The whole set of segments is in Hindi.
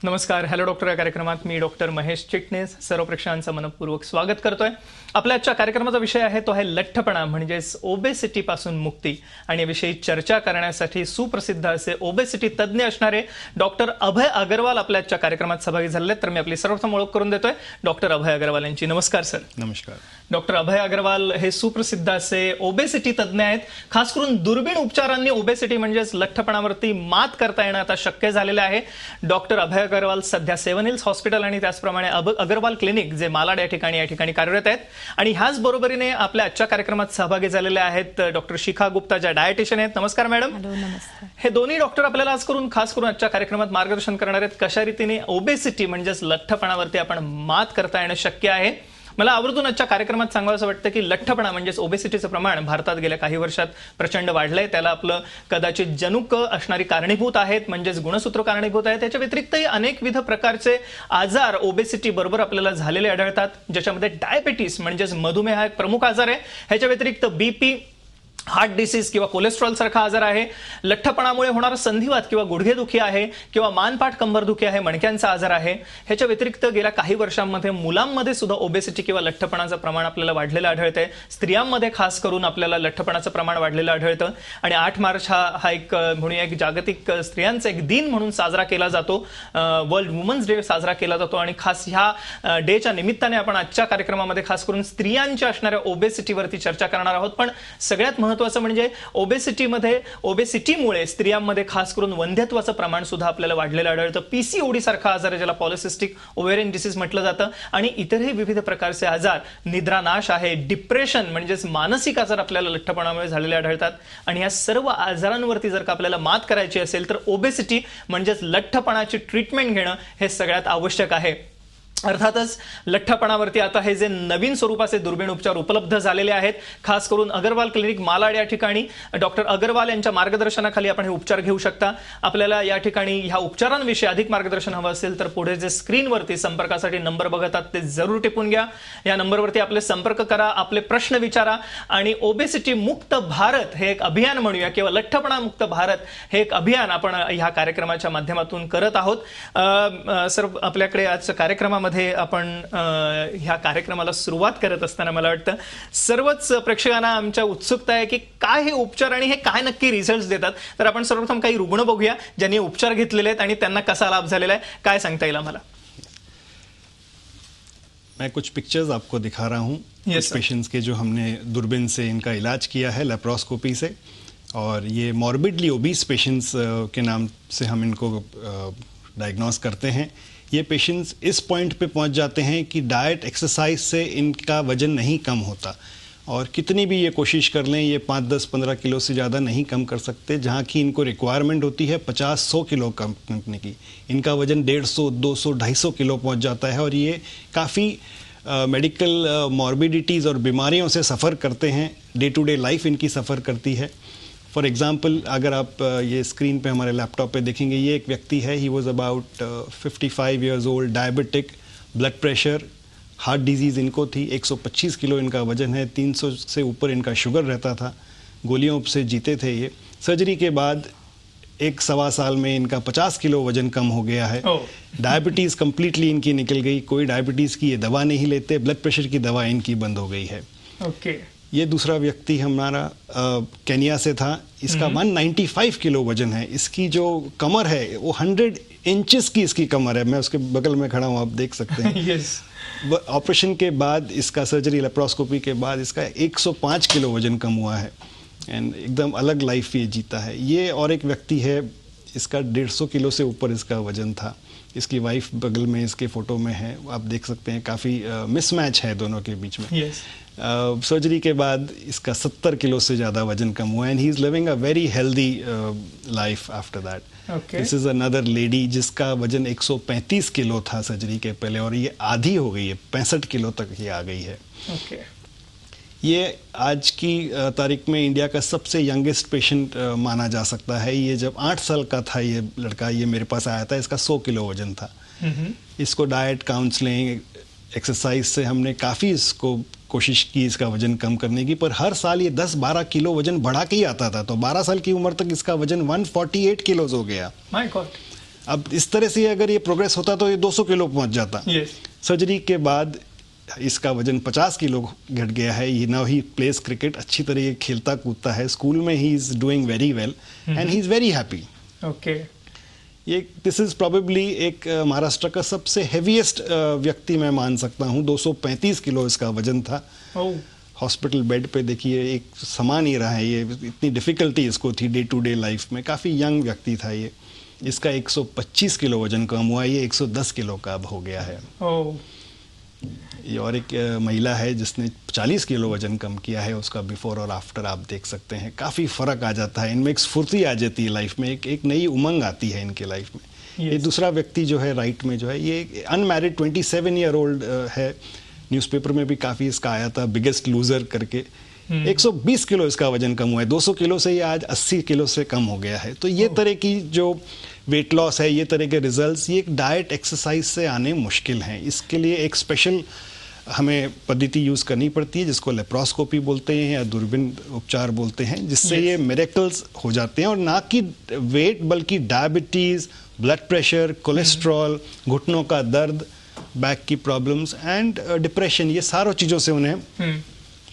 नमस्कार. हॅलो डॉक्टर या कार्यक्रमात मी डॉक्टर महेश चिटणीस सर्व प्रेक्षकांचं मनपूर्वक स्वागत करतोय. आपल्या आजच्या कार्यक्रमाचा विषय आहे तो आहे लठ्ठपणा म्हणजेच ओबेसिटी पासून मुक्ती. आणि याविषयी चर्चा करण्यासाठी सुप्रसिद्ध असे ओबेसिटी तज्ज्ञ असणारे डॉक्टर अभय अग्रवाल आपल्या आजच्या कार्यक्रमात सहभागी झाले आहेत. तर मी आपली सर्वप्रथम ओळख करून देतोय डॉक्टर अभय अग्रवाल यांची. नमस्कार सर. नमस्कार. डॉक्टर अभय अग्रवाल हे सुप्रसिद्ध असे ओबेसिटी तज्ज्ञ आहेत. खास करून दुर्बीण उपचारांनी ओबेसिटी म्हणजेच लठ्ठपणावरती मात करता येणं आता शक्य झालेलं आहे. डॉक्टर अभय अग्रवाल सध्या 7 हिल्स हॉस्पिटल आणि त्याचप्रमाणे अग्रवाल क्लिनिक जे मालाड या ठिकाणी कार्यरत आहेत. आणि ह्याच बरोबरीने आपल्या आजच्या कार्यक्रमात सहभागी झालेले आहेत डॉक्टर शिखा गुप्ता ज्या डायटिशियन आहेत. नमस्कार मॅडम. नमस्कार. हे दोन्ही डॉक्टर आपल्याला आज खास करून आजच्या कार्यक्रमात मार्गदर्शन करणार आहेत कशा रीतीने ओबेसिटी म्हणजेच लठ्ठपणावरती आपण मात करता येणं शक्य आहे. मला आवर्जून आजच्या कार्यक्रमात सांगावं वाटतं की लठ्ठपणा म्हणजेच ओबेसिटीचं प्रमाण भारतात गेल्या काही वर्षात प्रचंड वाढलंय. त्याला आपलं कदाचित जनुक असणारी कारणीभूत आहेत म्हणजेच गुणसूत्र कारणीभूत आहेत. त्याच्या व्यतिरिक्तही अनेकविध प्रकारचे आजार ओबेसिटी बरोबर आपल्याला झालेले आढळतात, ज्याच्यामध्ये डायबिटीस म्हणजेच मधुमेह हा एक प्रमुख आजार आहे. ह्याच्या व्यतिरिक्त बीपी, हार्ट डिसीज किंवा कोलेस्ट्रॉल सारखा आजार आहे. लठ्ठपणामुळे होणारा संधिवात किंवा गुडघेदुखी आहे किंवा मानपाठ कंबरदुखी आहे, मणक्यांचा आजार आहे. ह्याच्या व्यतिरिक्त गेल्या काही वर्षांमध्ये मुलांमध्ये सुद्धा ओबेसिटी किंवा लठ्ठपणाचं प्रमाण आपल्याला वाढलेलं आढळतंय. स्त्रियांमध्ये खास करून आपल्याला लठ्ठपणाचं प्रमाण वाढलेलं आढळतं. आणि 8 मार्च हा एक म्हणूया एक जागतिक स्त्रियांचा एक दिन म्हणून साजरा केला जातो. वर्ल्ड वुमन्स डे साजरा केला जातो. आणि खास ह्या डेच्या निमित्ताने आपण आजच्या कार्यक्रमामध्ये खास करून स्त्रियांच्या असणाऱ्या ओबेसिटीवरती चर्चा करणार आहोत. पण सगळ्यात महत्त्वाचं म्हणजे ओबेसिटीमुळे स्त्रियांमध्ये खास करून वंध्यत्वाचं प्रमाण सुद्धा आपल्याला वाढलेलं आढळतं. पीसीओडी सारखा आजार आहे ज्याला पॉलिसिस्टिक ओव्हेरियन डिसीज म्हटलं जातं. आणि इतरही विविध प्रकारचे आजार, निद्रानाश आहे, डिप्रेशन म्हणजेच मानसिक आजार आपल्याला लठ्ठपणामुळे झालेले आढळतात. आणि या सर्व आजारांवरती जर का आपल्याला मात करायची असेल तर ओबेसिटी म्हणजेच लठ्ठपणाची ट्रीटमेंट घेणं हे सगळ्यात आवश्यक आहे. अर्थातच लठ्ठपणावरती आता हे जे नवीन स्वरूपाचे दुर्बीण उपचार उपलब्ध झालेले आहेत. खास करून अग्रवाल क्लिनिक मालाड या ठिकाणी डॉक्टर अग्रवाल यांच्या मार्गदर्शनाखाली आपण हे उपचार घेऊ शकता. आपल्याला या ठिकाणी ह्या उपचारांविषयी अधिक मार्गदर्शन हवं असेल तर पुढे जे स्क्रीनवरती संपर्कासाठी नंबर बघतात ते जरूर टिपून घ्या. या नंबरवरती आपले संपर्क करा, आपले प्रश्न विचारा. आणि ओबेसिटी मुक्त भारत हे एक अभियान म्हणूया किंवा लठ्ठपणा मुक्त भारत हे एक अभियान आपण ह्या कार्यक्रमाच्या माध्यमातून करत आहोत. सर, आपल्याकडे आज कार्यक्रमामध्ये आपण ह्या कार्यक्रमाला सुरुवात करत असताना मला वाटतं सर्वच प्रेक्षकांना आमच्या उत्सुकता आहे की काय हे उपचार आणि हे काय नक्की रिझल्ट देतात. तर आपण सर्वप्रथम काही रुग्ण बघूया ज्यांनी उपचार घेतलेले आहेत आणि त्यांना कसा लाभ झालेला आहे, काय सांगता येईल आम्हाला. मैं कुछ पिक्चर्स आपको दिखा रहा हूँ. Yes, पेशेंट्स के जो हमने दूरबीन से इनका इलाज किया है लेप्रोस्कोपी से. और ये मॉर्बिडली ओबीस पेशेंट्स के नाम से हम इनको डायग्नोस करते हैं. ये पेशेंट्स इस पॉइंट पे पहुंच जाते हैं कि डाइट एक्सरसाइज से इनका वजन नहीं कम होता. और कितनी भी ये कोशिश कर लें ये 5, 10, 15 किलो से ज़्यादा नहीं कम कर सकते. जहाँ की इनको रिक्वायरमेंट होती है 50-100 किलो कम करने की, इनका वजन 150, 200, 250 किलो पहुंच जाता है. और ये काफ़ी मेडिकल मॉर्बिडिटीज़ और बीमारियों से सफ़र करते हैं. डे टू डे लाइफ इनकी सफ़र करती है. फॉर एग्जाम्पल, अगर आप ये स्क्रीन पे हमारे लैपटॉप पे देखेंगे, ये एक व्यक्ति है. He was about 55 years old, diabetic, blood pressure, heart disease इनको थी. 125 किलो इनका वजन है. 300 से ऊपर इनका शुगर रहता था. गोलियों से जीते थे ये. सर्जरी के बाद 1-1.25 साल में इनका 50 किलो वजन कम हो गया है. डायबिटीज़ कम्प्लीटली इनकी निकल गई. कोई डायबिटीज़ की ये दवा नहीं लेते. ब्लड प्रेशर की दवा इनकी बंद हो गई है. ओके. ये दूसरा व्यक्ति हमारा केनिया से था. इसका 195 किलो वजन है. इसकी जो कमर है वो 100 इंचेस की इसकी कमर है. मैं उसके बगल में खड़ा हूँ, आप देख सकते हैं. यस. ऑपरेशन के बाद इसका सर्जरी लेप्रोस्कोपी के बाद इसका 105 किलो वजन कम हुआ है. एंड एकदम अलग लाइफ ये जीता है. ये और एक व्यक्ति है, इसका 150 किलो से ऊपर इसका वजन था. इसकी वाइफ बगल में इसके फोटो में है, आप देख सकते हैं. काफ़ी मिसमैच है दोनों के बीच में. यस. सर्जरी के बाद इसका 70 किलो से ज़्यादा वजन कम हुआ. And he is living a very healthy life after that. This is another lady जिसका वजन 135 किलो था सर्जरी के पहले, और ये आधी हो गई है, 65 किलो तक ये आ गई है. ओके. ये आज की तारीख में इंडिया का सबसे यंगेस्ट पेशेंट माना जा सकता है. ये जब 8 साल का था ये लड़का, ये मेरे पास आया था. इसका 100 किलो वजन था. इसको डाइट, काउंसलिंग, एक्सरसाइज से हमने काफ़ी इसको कोशिश की इसका वजन कम करने की. पर हर साल ये 10-12 किलो वजन बढ़ा के ही आता था. तो 12 साल की उम्र तक इसका वजन 148 किलोज हो गया. My God. अब इस तरह से अगर ये प्रोग्रेस होता तो ये 200 किलो पहुंच जाता। सर्जरी के बाद इसका वजन 50 किलो घट गया है। ये नाउ ही प्लेस क्रिकेट, अच्छी तरह ये खेलता कूदता है, स्कूल में he is doing very well and he is very happy. Okay, ये दिस इज प्रोबेबली एक महाराष्ट्र का सबसे हेवीएस्ट व्यक्ति मैं मान सकता हूँ। 235 किलो इसका वजन था। हॉस्पिटल बेड पे देखिए एक समा नहीं रहा है, ये इतनी डिफिकल्टी इसको थी डे टू डे लाइफ में। काफ़ी यंग व्यक्ति था ये। इसका 125 किलो वजन कम हुआ, ये 110 किलो का अब हो गया है। ये और एक महिला है जिसने 40 किलो वजन कम किया है, उसका बिफोर और आफ्टर आप देख सकते हैं। काफ़ी फ़र्क आ जाता है इनमें, एक स्फूर्ति आ जाती है लाइफ में, एक नई उमंग आती है इनके लाइफ में। ये दूसरा व्यक्ति जो है राइट में जो है, ये अनमैरिड 27 ईयर ओल्ड है। न्यूज़पेपर में भी काफ़ी इसका आया था, बिगेस्ट लूजर करके। 120 किलो इसका वजन कम हुआ है, 200 किलो से ये आज 80 किलो से कम हो गया है। तो ये तरह की जो वेट लॉस है, ये तरह के रिजल्ट्स, ये एक डाइट एक्सरसाइज से आने मुश्किल हैं। इसके लिए एक स्पेशल हमें पद्धति यूज़ करनी पड़ती है जिसको लेप्रोस्कोपी बोलते हैं या दूरबीन उपचार बोलते हैं, जिससे ये मिरेकल्स हो जाते हैं। और ना कि वेट बल्कि डायबिटीज़, ब्लड प्रेशर, कोलेस्ट्रॉल, घुटनों का दर्द, बैक की प्रॉब्लम्स एंड डिप्रेशन, ये सारों चीज़ों से उन्हें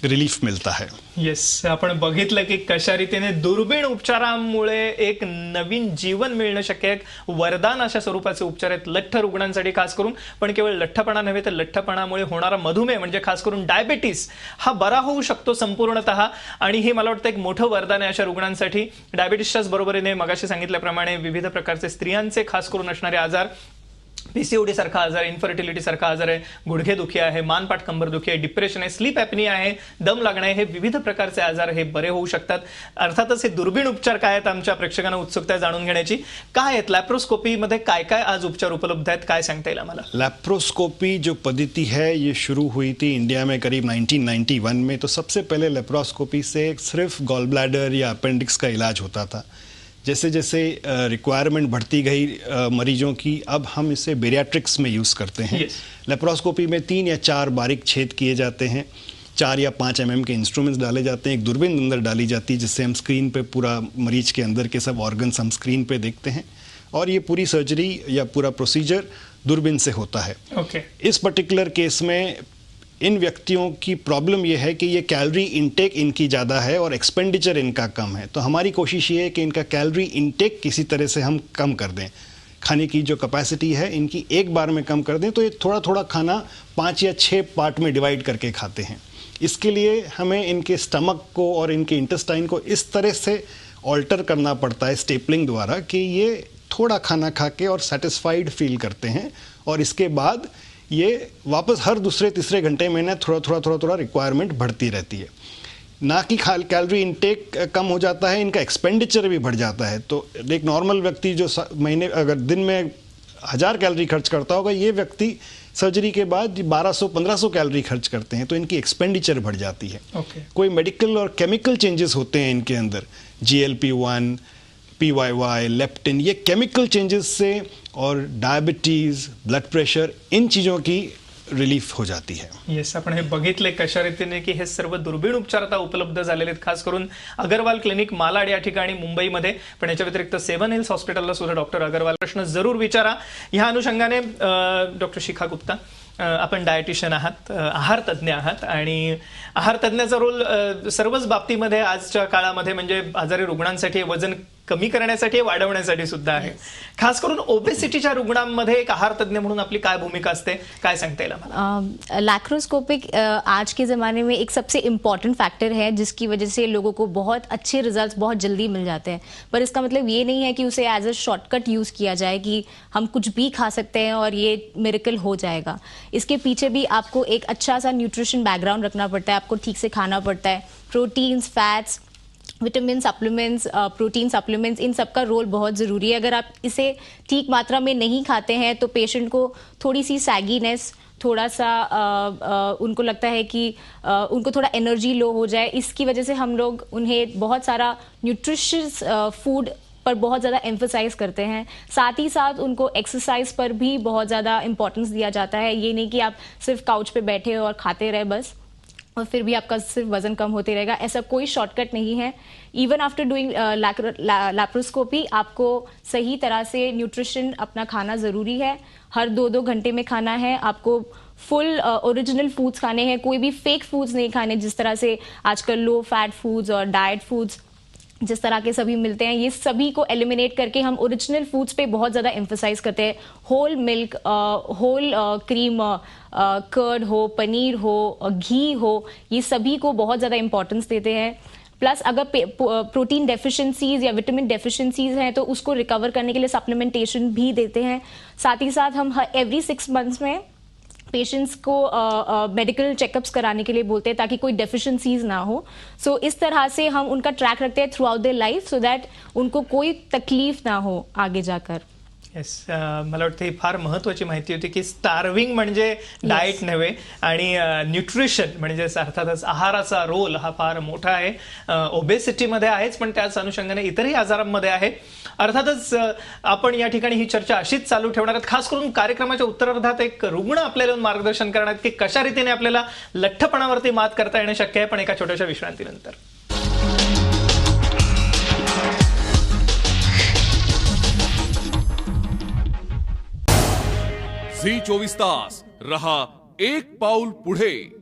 रिलीफ मिळता है। येस, आपण बघितलं की कशा रीतीने दुर्बीण उपचारामुळे एक नवीन जीवन मिळणं शक्य आहे। वरदान अशा स्वरूपाचे उपचार आहेत लठ्ठ रुग्णांसाठी खास करून। पण केवळ लठ्ठपणा नव्हे तर लठ्ठपणामुळे होणारा मधुमेह म्हणजे खास करून डायबिटीस हा बरा होऊ शकतो संपूर्णतः। आणि हे मला वाटतं एक मोठं वरदान आहे अशा रुग्णांसाठी। डायबिटीसच्याच बरोबरीने मगाशी सांगितल्याप्रमाणे विविध प्रकारचे स्त्रियांचे खास करून असणारे आजार, पीसीओडी सारखा आजार, इन्फर्टिलिटी सारखा आजार आहे, गुडघेदुखी आहे, मानपाट कंबरदुखी आहे, डिप्रेशन आहे, स्लीप ॲपनिया आहे, दम लागणे आहे, हे विविध प्रकारचे आजार हे बरे होऊ शकतात। अर्थातच हे दुर्बीण उपचार काय आहेत आमच्या प्रेक्षकांना उत्सुकता जाणून घेण्याची। काय आहेत लॅप्रोस्कोपीमध्ये, काय काय आज उपचार उपलब्ध आहेत, काय सांगता येईल आम्हाला? लैप्रोस्कोपी जो पद्धति है ये शुरू हुई थी इंडिया में करीब 1991 में। तो सबसे पहले लैप्रोस्कोपी से सिर्फ गॉल ब्लैडर या अपेंडिक्स का इलाज होता था। जैसे जैसे रिक्वायरमेंट बढ़ती गई मरीजों की, अब हम इसे बेरियाट्रिक्स में यूज़ करते हैं। लेप्रोस्कोपी में 3 या 4 बारीक छेद किए जाते हैं, 4 या 5 mm के इंस्ट्रूमेंट्स डाले जाते हैं, एक दूरबीन अंदर डाली जाती है जिससे हम स्क्रीन पे पूरा मरीज के अंदर के सब ऑर्गन्स हम स्क्रीन पे देखते हैं। और ये पूरी सर्जरी या पूरा प्रोसीजर दूरबीन से होता है। इस पर्टिकुलर केस में इन व्यक्तियों की प्रॉब्लम यह है कि ये कैलोरी इंटेक इनकी ज़्यादा है और एक्सपेंडिचर इनका कम है। तो हमारी कोशिश ये है कि इनका कैलोरी इंटेक किसी तरह से हम कम कर दें। खाने की जो कैपेसिटी है इनकी एक बार में कम कर दें, तो ये थोड़ा थोड़ा खाना 5 या 6 पार्ट में डिवाइड करके खाते हैं। इसके लिए हमें इनके स्टमक को और इनके इंटेस्टाइन को इस तरह से ऑल्टर करना पड़ता है स्टेपलिंग द्वारा कि ये थोड़ा खाना खा के और सेटिस्फाइड फील करते हैं। और इसके बाद ये वापस हर दूसरे तीसरे घंटे में ना थोड़ा रिक्वायरमेंट बढ़ती रहती है। ना कि कैलोरी इंटेक कम हो जाता है, इनका एक्सपेंडिचर भी बढ़ जाता है। तो एक नॉर्मल व्यक्ति जो महीने अगर दिन में 1000 कैलोरी खर्च करता होगा, ये व्यक्ति सर्जरी के बाद 1200-1500 कैलोरी खर्च करते हैं। तो इनकी एक्सपेंडिचर बढ़ जाती है। कोई मेडिकल और केमिकल चेंजेस होते हैं इनके अंदर, GLP-1, PYY, लेप्टिन, ये केमिकल चेंजेस से और डायबिटीज, ब्लड प्रेशर, इन चीज़ों की रिलीफ हो जाती है। येस, आपण हे बघितले कशा रीतीने की हे सर्व दुर्बीण उपचार आता उपलब्ध झालेले आहेत, खास करून अगरवाल क्लिनिक मालाड या ठिकाणी मुंबईमध्ये। पण याच्या व्यतिरिक्त 7 हिल्स हॉस्पिटलला सुद्धा डॉक्टर अगरवाल प्रश्न जरूर विचारा। ह्या अनुषंगाने डॉक्टर शिखा गुप्ता, आपण डायटिशियन आहात, आहार तज्ज्ञ आहात आणि आहार तज्ज्ञाचा रोल सर्वच बाबतीमध्ये आजच्या काळामध्ये म्हणजे आजारी रुग्णांसाठी वजन कमी करण्यासाठी, वाढवण्यासाठी सुद्धा आहे। खास करून ओबेसिटीच्या रुग्णांमध्ये एक आहार तज्ञ म्हणून आपली काय भूमिका असते, काय सांगता येईल आम्हाला? लैप्रोस्कोपिक आज के ज़माने में एक सबसे इम्पॉर्टेंट फैक्टर है जिसकी वजह से लोगों को बहुत अच्छे रिजल्ट्स बहुत जल्दी मिल जाते हैं। पर इसका मतलब ये नहीं है कि उसे एज अ शॉर्टकट यूज़ किया जाए कि हम कुछ भी खा सकते हैं और ये मिरेकल हो जाएगा। इसके पीछे भी आपको एक अच्छा सा न्यूट्रिशन बैकग्राउंड रखना पड़ता है, आपको ठीक से खाना पड़ता है। Proteins, fats, vitamin supplements, protein supplements, इन सब का रोल बहुत ज़रूरी है। अगर आप इसे ठीक मात्रा में नहीं खाते हैं तो पेशेंट को थोड़ी सी सैगीनेस, थोड़ा सा उनको लगता है कि उनको थोड़ा एनर्जी लो हो जाए। इसकी वजह से हम लोग उन्हें बहुत सारा न्यूट्रिशियस फूड पर बहुत ज़्यादा एम्फसाइज करते हैं। साथ ही साथ उनको एक्सरसाइज पर भी बहुत ज़्यादा इंपॉर्टेंस दिया जाता है। ये नहीं कि आप सिर्फ काउच पे बैठे और खाते रहे बस। और फिर भी आपका सिर्फ वजन कम होते रहेगा। ऐसा कोई शॉर्टकट नहीं है। इवन आफ्टर डूइंग लैप्रोस्कोपी आपको सही तरह से न्यूट्रिशन अपना खाना ज़रूरी है। हर 2-2 घंटे में खाना है। आपको फुल ओरिजिनल फूड्स खाने हैं, कोई भी फेक फूड्स नहीं खाने, जिस तरह से आजकल लो फैट फूड्स और डाइट फूड्स जिस तरह के सभी मिलते हैं, ये सभी को एलिमिनेट करके हम ओरिजिनल फूड्स पे बहुत ज़्यादा एम्फोसाइज करते हैं। Whole milk, whole cream, curd हो, पनीर हो, घी हो, ये सभी को बहुत ज़्यादा इंपॉर्टेंस देते हैं। प्लस अगर प्रोटीन डेफिशिएंसीज या विटामिन डेफिशिएंसीज हैं तो उसको रिकवर करने के लिए सप्लीमेंटेशन भी देते हैं। साथ ही साथ हम एवरी 6 मंथ्स में पेशेंट्स को मेडिकल चेकअप्स कराने के लिए बोलते हैं ताकि कोई डेफिशिएंसीज ना हो। सो इस तरह से हम उनका ट्रैक रखते हैं through out their life, so that उनको कोई तकलीफ ना हो आगे जाकर। येस, मला वाटतं ही फार महत्वाची माहिती होती की स्टार्विंग म्हणजे डाएट नव्हे आणि न्यूट्रिशन म्हणजे अर्थातच आहाराचा रोल हा फार मोठा आहे. ओबेसिटीमध्ये आहेच, पण त्याच अनुषंगाने इतरही आजारांमध्ये आहे. अर्थातच आपण या ठिकाणी ही चर्चा अशीच चालू ठेवणार आहोत. खास करून कार्यक्रमाच्या उत्तरार्धात एक रुग्ण आपल्याला मार्गदर्शन करणार की कशा रीतीने आपल्याला लठ्ठपणावरती मात करता येणं शक्य आहे, पण एका छोट्याशा विश्रांतीनंतर. झी 24 तास रहा एक पाऊल पुढे.